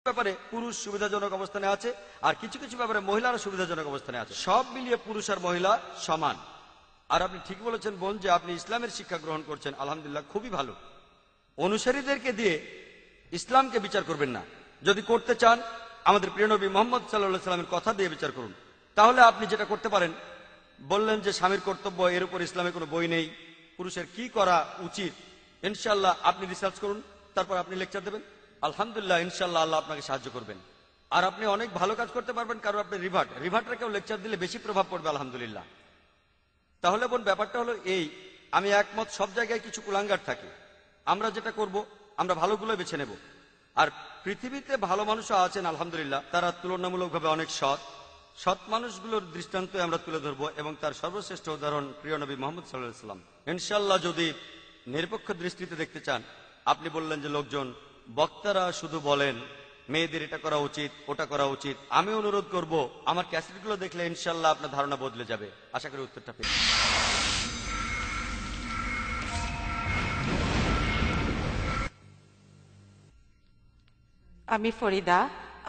ব্যাপারে পুরুষ সুবিধাজনক অবস্থানে আছে, আর কিছু কিছু ব্যাপারে মহিলারা সুবিধাজনক অবস্থানে আছে। সব মিলিয়ে পুরুষ আর মহিলা সমান। আর আপনি ঠিক বলেছেন বোন, যে আপনি ইসলামের শিক্ষা গ্রহণ করছেন, আলহামদুলিল্লাহ, খুবই ভালো। অনুসারীদেরকে দিয়ে ইসলামকে বিচার করবেন না। যদি করতে চান, আমাদের প্রিয় নবী মুহাম্মদ সাল্লাল্লাহু আলাইহি সাল্লামের কথা দিয়ে বিচার করুন। তাহলে আপনি যেটা করতে পারেন, বললেন যে স্বামীর কর্তব্য, এর উপর ইসলামে কোনো বই নেই, পুরুষের কি করা উচিত, ইনশাআল্লাহ আপনি রিসার্চ করুন, তারপর আপনি লেকচার দেবেন। আলহামদুলিল্লাহ, ইনশাআল্লাহ আল্লাহ আপনাকে সাহায্য করবেন। আর আপনি অনেক ভালো কাজ করতে পারবেন, কারণ আপনি রিভার্টারকেও লেকচার দিলে বেশি প্রভাব পড়বে, আলহামদুলিল্লাহ। তাহলে বোন, ব্যাপারটা হলো এই, আমি একমত, সব জায়গায় কিছু কুলাঙ্গার থাকে। আমরা যেটা করব, আমরা ভালোগুলো বেছে নেব। আর পৃথিবীতে ভালো মানুষও আছেন, আলহামদুলিল্লাহ, তারা তুলনামূলকভাবে অনেক সৎ মানুষগুলোর দৃষ্টান্ত আমরা তুলে ধরবো, এবং তার সর্বশ্রেষ্ঠ উদাহরণ প্রিয় নবী মুহাম্মদ সাল্লাল্লাহু আলাইহি সাল্লাম। ইনশাআল্লাহ, যদি নিরপেক্ষ দৃষ্টিতে দেখতে চান, আপনি বললেন যে লোকজন, বক্তারা শুধু বলেন মেয়েদের এটা করা উচিত, ওটা করা উচিত। আমি অনুরোধ করব, আমার ক্যাসেটগুলো দেখলে ইনশাআল্লাহ আপনার ধারণা বদলে যাবে। আশা করি উত্তরটা পেয়ে। আমি ফরিদা।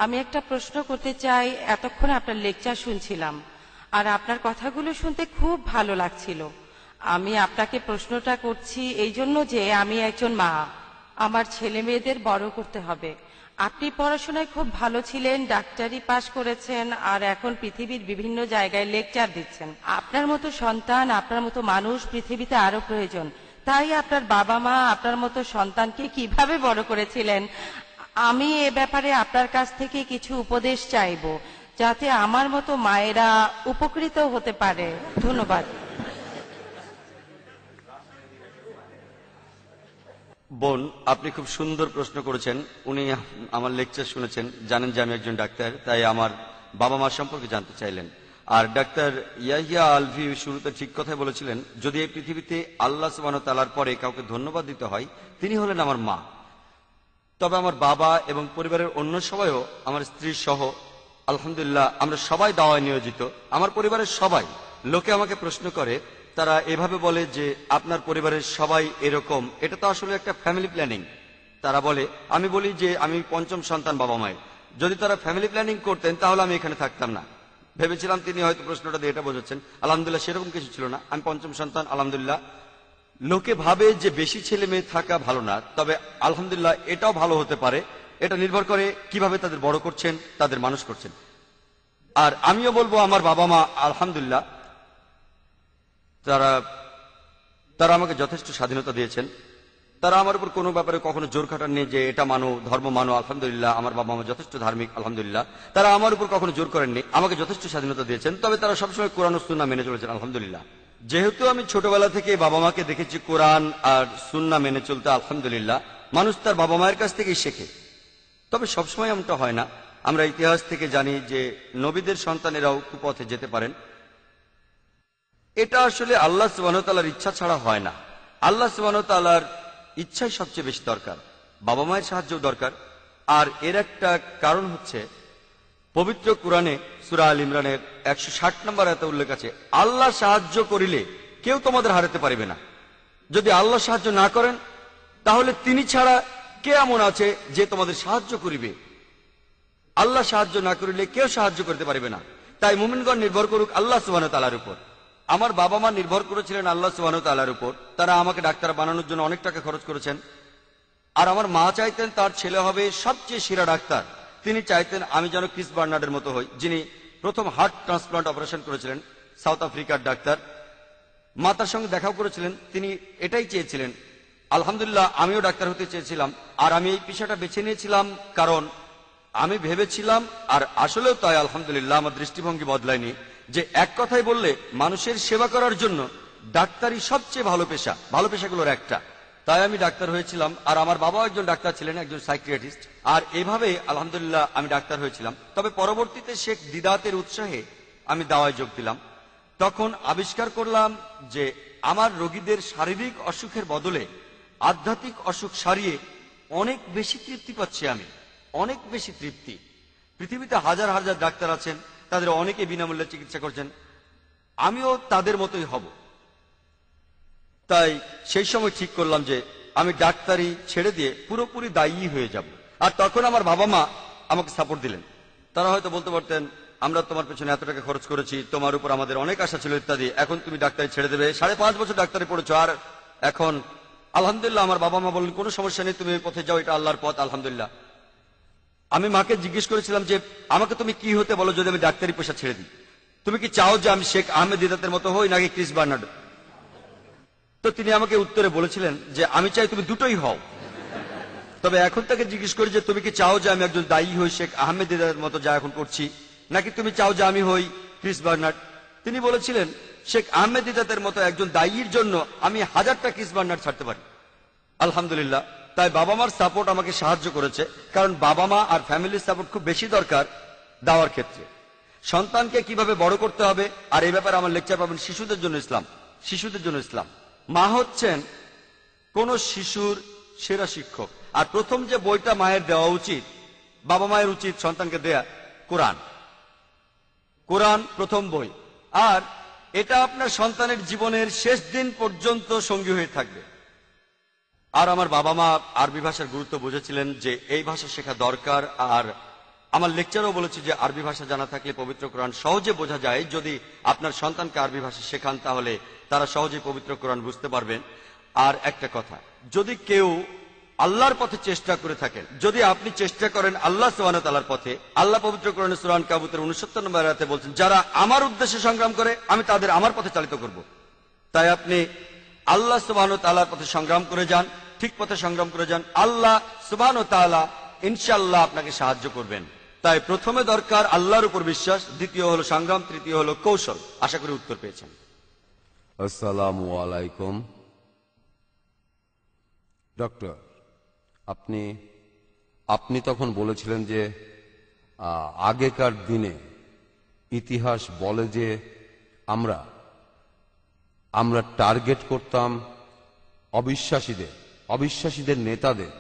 আমি একটা প্রশ্ন করতে চাই। এতক্ষণ আপনার লেকচার শুনছিলাম, আর আপনার কথাগুলো শুনতে খুব ভালো লাগছিল। আমি আপনাকে প্রশ্নটা করছি এই জন্য যে আমি একজন মা, আমার ছেলে মেয়েদের বড় করতে হবে। আপনি পড়াশোনায় খুব ভালো ছিলেন, ডাক্তারি পাশ করেছেন, আর এখন পৃথিবীর বিভিন্ন জায়গায় লেকচার দিচ্ছেন। আপনার মতো সন্তান, আপনার মতো মানুষ পৃথিবীতে আরো প্রয়োজন। তাই আপনার বাবা মা আপনার মতো সন্তানকে কিভাবে বড় করেছিলেন, আমি এ ব্যাপারে আপনার কাছ থেকে কিছু উপদেশ চাইব, যাতে আমার মতো মায়েরা উপকৃত হতে পারে। ধন্যবাদ। বোন, আপনি খুব সুন্দর প্রশ্ন করেছেন। উনি আমার লেকচার শুনেছেন, জানেন যে আমি একজন ডাক্তার, তাই আমার বাবা মা সম্পর্কে জানতে চাইলেন। আর ডাক্তার ইয়াহিয়া আলভি শুরুতে ঠিক কথাই বলেছিলেন, যদি এই পৃথিবীতে আল্লাহ সুবহানাহু ওয়া তাআলার পরে কাউকে ধন্যবাদ দিতে হয়, তিনি হলেন আমার মা। তবে আমার বাবা এবং পরিবারের অন্য সবাইও, আমার স্ত্রী সহ, আলহামদুলিল্লাহ, আমরা সবাই দাওয়ায় নিয়োজিত। আমার পরিবারের সবাই। লোকে আমাকে প্রশ্ন করে, তারা এভাবে বলে যে আপনার পরিবারের সবাই এরকম, এটা তো আসলে একটা ফ্যামিলি প্ল্যানিং। তারা বলে, আমি বলি যে আমি পঞ্চম সন্তান বাবা মায়ের। যদি তারা ফ্যামিলি প্ল্যানিং করতেন, তাহলে আমি এখানে থাকতাম না। ভেবেছিলাম তিনি হয়তো প্রশ্নটা দিয়ে এটা বোঝাচ্ছেন। আলহামদুলিল্লাহ, সেরকম কিছু ছিল না। আমি পঞ্চম সন্তান, আলহামদুলিল্লাহ। লোকে ভাবে যে বেশি ছেলে মেয়ে থাকা ভালো না, তবে আলহামদুলিল্লাহ এটাও ভালো হতে পারে। এটা নির্ভর করে কিভাবে তাদের বড় করছেন, তাদের মানুষ করছেন। আর আমিও বলবো, আমার বাবা মা আলহামদুলিল্লাহ, তারা আমাকে যথেষ্ট স্বাধীনতা দিয়েছেন। তারা আমার উপর কোনো ব্যাপারে কখনো জোর খাটাননি যে এটা মানো, ধর্ম মানো। আলহামদুলিল্লাহ, আমার বাবা মা যথেষ্ট ধার্মিক, আলহামদুলিল্লাহ। তারা আমার উপর কখনো জোর করেননি, আমাকে যথেষ্ট স্বাধীনতা দিয়েছেন। তবে তারা সবসময় কোরআন ও সুন্নাহ মেনে চলেছেন, আলহামদুলিল্লাহ। যেহেতু আমি ছোটবেলা থেকে বাবা মাকে দেখেছি কোরআন আর সুন্নাহ মেনে চলতে, আলহামদুলিল্লাহ, মানুষ তার বাবা মায়ের কাছ থেকেই শেখে। তবে সবসময় এমনটা হয় না। আমরা ইতিহাস থেকে জানি যে নবীদের সন্তানেরাও কুপথে যেতে পারেন। এটা আসলে আল্লাহ সুবহানাহু ওয়া তাআলার ইচ্ছা ছাড়া হয় না। আল্লাহ সুবহানাহু ওয়া তাআলার ইচ্ছাই সবচেয়ে বেশি দরকার, বাবা মায়ের সাহায্য দরকার। আর এর একটা কারণ হচ্ছে, পবিত্র কুরআনে সূরা আল ইমরানের 160 নম্বর আয়াতে উল্লেখ আছে, আল্লাহ সাহায্য করিলে কেউ তোমাদের হারাতে পারবে না। যদি আল্লাহ সাহায্য না করেন, তাহলে তিনি ছাড়া কে এমন আছে যে তোমাদের সাহায্য করিবে? আল্লাহ সাহায্য না করিলে কেউ সাহায্য করতে পারবে না। তাই মুমিনগণ নির্ভর করুক আল্লাহ সুবহানাহু ওয়া তাআলার উপর। আমার বাবা মা নির্ভর করেছিলেন আল্লাহ সুবহানাহু ওয়া তাআলার উপর। তারা আমাকে ডাক্তার বানানোর জন্য অনেক টাকা খরচ করেছেন। আর আমার মা চাইতেন তার ছেলে হবে সবচেয়ে সেরা ডাক্তার। তিনি চাইতেন আমি যেন ক্রিস বার্নার্ডের মতো হই, যিনি প্রথম হার্ট ট্রান্সপ্লান্ট অপারেশন করেছিলেন, সাউথ আফ্রিকার ডাক্তার। মা তার সঙ্গে দেখাও করেছিলেন, তিনি এটাই চেয়েছিলেন। আলহামদুলিল্লাহ, আমিও ডাক্তার হতে চেয়েছিলাম। আর আমি এই পেশাটা বেছে নিয়েছিলাম কারণ আমি ভেবেছিলাম, আর আসলেও তাই, আলহামদুলিল্লাহ, আমার দৃষ্টিভঙ্গি বদলায়নি, যে এক কথায় বললে মানুষের সেবা করার জন্য ডাক্তারি সবচেয়ে ভালো পেশা, ভালো পেশাগুলোর একটা। তাই আমি ডাক্তার হয়েছিলাম। আর আমার বাবাও একজন ডাক্তার ছিলেন, একজন সাইকিয়াট্রিস্ট। আর এভাবে আলহামদুলিল্লাহ আমি ডাক্তার হয়েছিলাম। তবে পরবর্তীতে শেখ দিদাতের উৎসাহে আমি দাওয়ায় যোগ দিলাম। তখন আবিষ্কার করলাম যে আমার রোগীদের শারীরিক অসুখের বদলে আধ্যাত্মিক অসুখ সারিয়ে অনেক বেশি তৃপ্তি পাচ্ছি আমি, অনেক বেশি তৃপ্তি। পৃথিবীতে হাজার হাজার ডাক্তার আছেন, তাদের অনেকে বিনামূল্যে চিকিৎসা করছেন, আমিও তাদের মতোই হব। তাই সেই সময় ঠিক করলাম যে আমি ডাক্তারি ছেড়ে দিয়ে পুরোপুরি দায়ী হয়ে যাব। আর তখন আমার বাবা মা আমাকে সাপোর্ট দিলেন। তারা হয়তো বলতে পারতেন, আমরা তোমার পেছনে এত টাকা খরচ করেছি, তোমার উপর আমাদের অনেক আশা ছিল ইত্যাদি, এখন তুমি ডাক্তারি ছেড়ে দেবে, 5.5 বছর ডাক্তারি পড়েছো, আর এখন আলহামদুলিল্লাহ আমার বাবা মা বললেন কোনো সমস্যা নেই, তুমি এই পথে যাও, এটা আল্লাহর পথ, আলহামদুলিল্লাহ। আমি মাকে জিজ্ঞেস করেছিলাম যে আমাকে তুমি কি হতে বলো যদি আমি ডাক্তারি পেশা ছেড়ে দিই? তুমি কি চাও যে আমি শেখ আহমেদ দিদাতের মতো হই নাকি ক্রিস বার্নার্ড? তো তিনি আমাকে উত্তরে বলেছিলেন যে আমি চাই তুমি দুটোই হও। তবে এখন তাকে জিজ্ঞেস করি যে তুমি কি চাও যে আমি একজন দায়ী হই শেখ আহমেদ দিদাতের মতো যা এখন করছি, নাকি তুমি চাও যে আমি হই ক্রিস বার্নার্ড? তিনি বলেছিলেন শেখ আহমেদ দিদাতের মতো একজন দায়ীর জন্য আমি 1000টা ক্রিস বার্নার্ড ছাড়তে পারি। আলহামদুলিল্লাহ। তাই বাবা মার সাপোর্ট আমাকে সাহায্য করেছে, কারণ বাবা মা আর ফ্যামিলির সাপোর্ট খুব বেশি দরকার দাওয়ার ক্ষেত্রে। সন্তানকে কিভাবে বড় করতে হবে, আর এই ব্যাপারে আমার লেকচার পাবেন শিশুদের জন্য ইসলাম। শিশুদের জন্য ইসলাম। মা হচ্ছেন কোন শিশুর সেরা শিক্ষক, আর প্রথম যে বইটা মায়ের দেওয়া উচিত, বাবা মায়ের উচিত সন্তানকে দেয়া কোরআন। কোরআন প্রথম বই, আর এটা আপনার সন্তানের জীবনের শেষ দিন পর্যন্ত সঙ্গী হয়ে থাকবে। আর আমার বাবা মা আরবি ভাষার গুরুত্ব বুঝেছিলেন যে এই ভাষা শেখা দরকার, আর আমার লেকচারও বলেছি যে আরবি ভাষা জানা থাকলে পবিত্র কোরআন সহজে বোঝা যায়। যদি আপনার সন্তানকে আরবি ভাষা শেখান তাহলে তারা সহজে পবিত্র কোরআন বুঝতে পারবেন। আর একটা কথা, যদি কেউ আল্লাহর পথে চেষ্টা করে থাকেন, যদি আপনি চেষ্টা করেন আল্লাহ সুবহানাহু ওয়া তাআলার পথে, আল্লাহ পবিত্র কোরআনে সূরা আনকাবুতের 69 নম্বর আয়াতে বলছেন, যারা আমার উদ্দেশ্যে সংগ্রাম করে আমি তাদের আমার পথে চালিত করব। তাই আপনি আল্লাহ সুবহানাহু ওয়া তাআলার পথে সংগ্রাম করে যান, ঠিক পথে সংগ্রাম করে যান, আল্লাহ সুবহানাহু ওয়া তাআলা ইনশাআল্লাহ আপনাকে সাহায্য করবেন। তাই প্রথমে দরকার আল্লাহর উপর বিশ্বাস, দ্বিতীয় হলো সংগ্রাম, তৃতীয় হলো কৌশল। আশা করি উত্তর পেয়েছেন। আসসালামু আলাইকুম। ডক্টর, আপনি তখন বলেছিলেন যে আগেকার দিনে ইতিহাস বলে যে আমরা টার্গেট করতাম অবিশ্বাসীদের নেতাদের,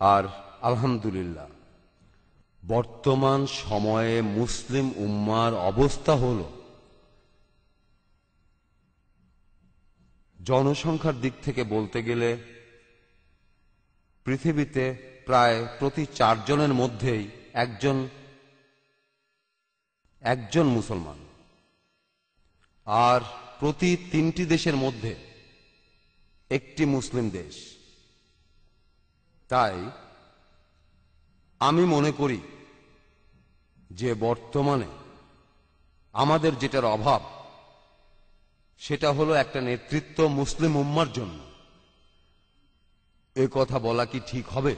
আর আলহামদুলিল্লাহ বর্তমান সময়ে মুসলিম উম্মার অবস্থা হলো জনসংখ্যার দিক থেকে বলতে গেলে পৃথিবীতে প্রায় প্রতি 4 জনের মধ্যেই একজন মুসলমান, আর প্রতি 3টি দেশের মধ্যে একটি মুসলিম দেশ। তাই আমি মনে করি যে বর্তমানে আমাদের যেটার অভাব সেটা হলো একটা নেতৃত্ব মুসলিম উম্মার জন্য। এ কথা বলা কি ঠিক হবে?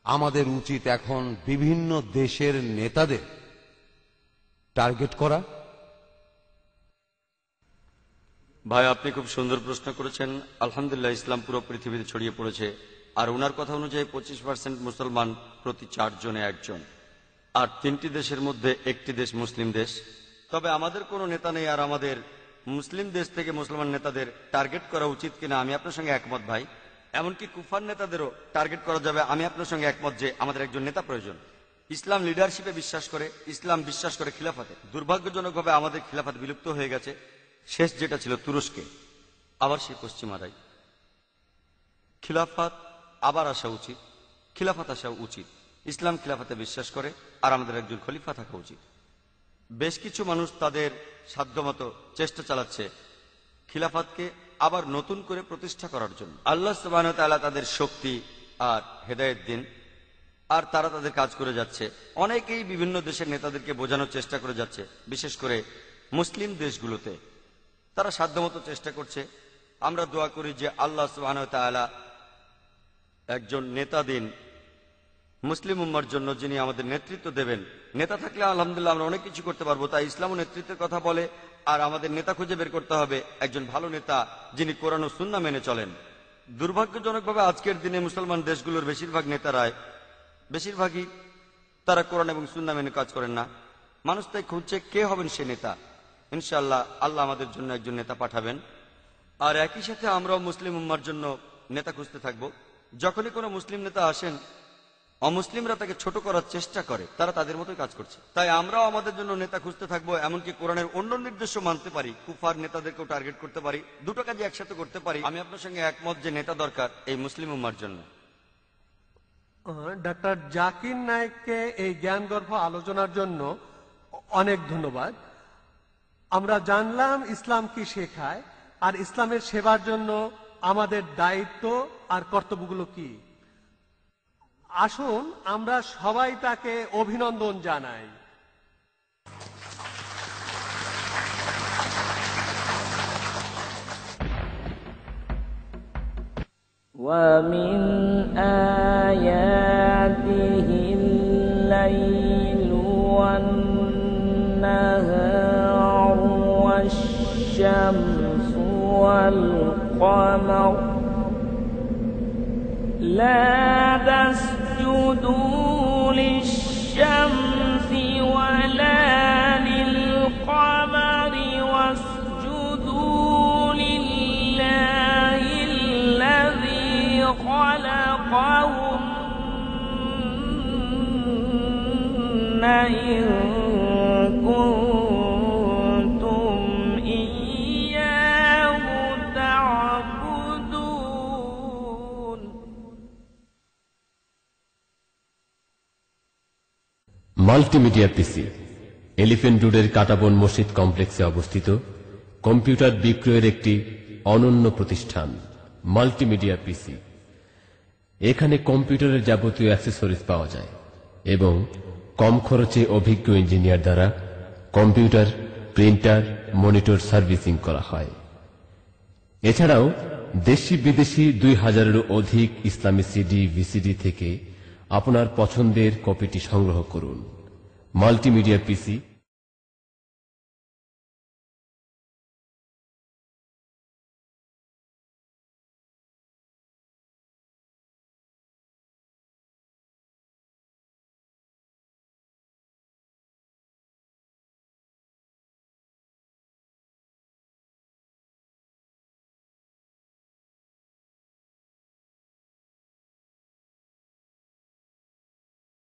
আমাদের উচিত এখন বিভিন্ন দেশের নেতাদের টার্গেট করা। ভাই, আপনি খুব সুন্দর প্রশ্ন করেছেন। আলহামদুলিল্লাহ, ইসলাম পুরো পৃথিবীতে ছড়িয়ে পড়েছে, আর ওনার কথা অনুযায়ী 25% মুসলমান প্রতি 4 জনে একজন, আর 3টি দেশের মধ্যে একটি দেশ মুসলিম দেশ। তবে আমাদের কোনো নেতা নেই, আর আমাদের মুসলিম দেশ থেকে মুসলমান নেতাদের টার্গেট করা উচিত কিনা আমি আপনার সঙ্গে একমত ভাই। এমনকি কুফার নেতাদেরও টার্গেট করা যাবে। আমি আপনার সঙ্গে একমত যে আমাদের একজন নেতা প্রয়োজন। ইসলাম লিডারশিপে বিশ্বাস করে, ইসলাম বিশ্বাস করে খিলাফাতে। দুর্ভাগ্যজনকভাবে আমাদের খিলাফাত বিলুপ্ত হয়ে গেছে। শেষ যেটা ছিল তুরস্কে, আবার সেই পশ্চিমারাই। খিলাফাত আবার আসা উচিত, খিলাফাত আসা উচিত। ইসলাম খিলাফাতে বিশ্বাস করে, আর আমাদের একজন খলিফা থাকা উচিত। বেশ কিছু মানুষ তাদের সাধ্যমতো চেষ্টা চালাচ্ছে খিলাফাতকে আবার নতুন করে প্রতিষ্ঠা করার জন্য। আল্লাহ সুবহানাহু ওয়া তাআলা তাদের শক্তি আর হেদায়েত দিন, আর তারা তাদের কাজ করে যাচ্ছে। অনেকেই বিভিন্ন দেশের নেতাদেরকে বোঝানোর চেষ্টা করে যাচ্ছে, বিশেষ করে মুসলিম দেশগুলোতে তারা সাধ্যমতো চেষ্টা করছে। আমরা দোয়া করি যে আল্লাহ সুবহানাহু ওয়া তাআলা একজন নেতা দিন মুসলিম উম্মার জন্য, যিনি আমাদের নেতৃত্ব দেবেন। নেতা থাকলে আলহামদুলিল্লাহ আমরা অনেক কিছু করতে পারবো। তাই ইসলামও নেতৃত্বের কথা বলে, আর আমাদের নেতা খুঁজে বের করতে হবে একজন ভালো নেতা, যিনি কোরআন ও সুন্নাহ মেনে চলেন। দুর্ভাগ্যজনকভাবে আজকের দিনে মুসলমান দেশগুলোর বেশিরভাগই তারা কোরআন এবং সুন্নাহ মেনে কাজ করেন না। মানুষ তাই খুঁজছে কে হবেন সে নেতা। ইনশাআল্লাহ আল্লাহ আমাদের জন্য একজন নেতা পাঠাবেন, আর একই সাথে আমরাও মুসলিম উম্মার জন্য নেতা খুঁজতে থাকবো। যখনই কোনো মুসলিম নেতা আসেন, অমুসলিমরা তাকে ছোট করার চেষ্টা করে, তারা তাদের মতোই কাজ করছে। তাই আমরাও আমাদের জন্য নেতা খুঁজতে থাকবো। এমনকি কোরআনের অন্য নির্দেশ মানতে পারি, কুফার নেতাদেরকেও টার্গেট করতে পারি, দুটো কাজই একসাথে করতে পারি। আমি আপনার সঙ্গে একমত যে নেতা দরকার এই মুসলিম উম্মার জন্য। ডাক্তার জাকির নায়েককে এই জ্ঞানগর্ভ আলোচনার জন্য অনেক ধন্যবাদ। আমরা জানলাম ইসলাম কি শেখায় আর ইসলামের সেবার জন্য আমাদের দায়িত্ব আর কর্তব্যগুলো কি। আসুন আমরা সবাই তাকে অভিনন্দন জানাই। ومن آياته الليل والنهار والشمس والقمر لا تسجدوا للشمس ولا للقمر واسجدوا لله الذي خلقهن إن كنتم إياه تعبدون। মাল্টিমিডিয়া পিসি এলিফ্যান্ট রোডের কাটাবন মসজিদ কমপ্লেক্সে অবস্থিত কম্পিউটার বিক্রয়ের একটি অনন্য প্রতিষ্ঠান মাল্টিমিডিয়া পিসি। এখানে কম্পিউটারের যাবতীয় অ্যাক্সেসরিজ পাওয়া যায় এবং কম খরচে অভিজ্ঞ ইঞ্জিনিয়ার দ্বারা কম্পিউটার, প্রিন্টার, মনিটর সার্ভিসিং করা হয়। এছাড়াও দেশি বিদেশি 2000-এরও অধিক ইসলামী সিডি, ভিসিডি থেকে আপনার পছন্দের কপিটি সংগ্রহ করুন। মাল্টিমিডিয়া পিসি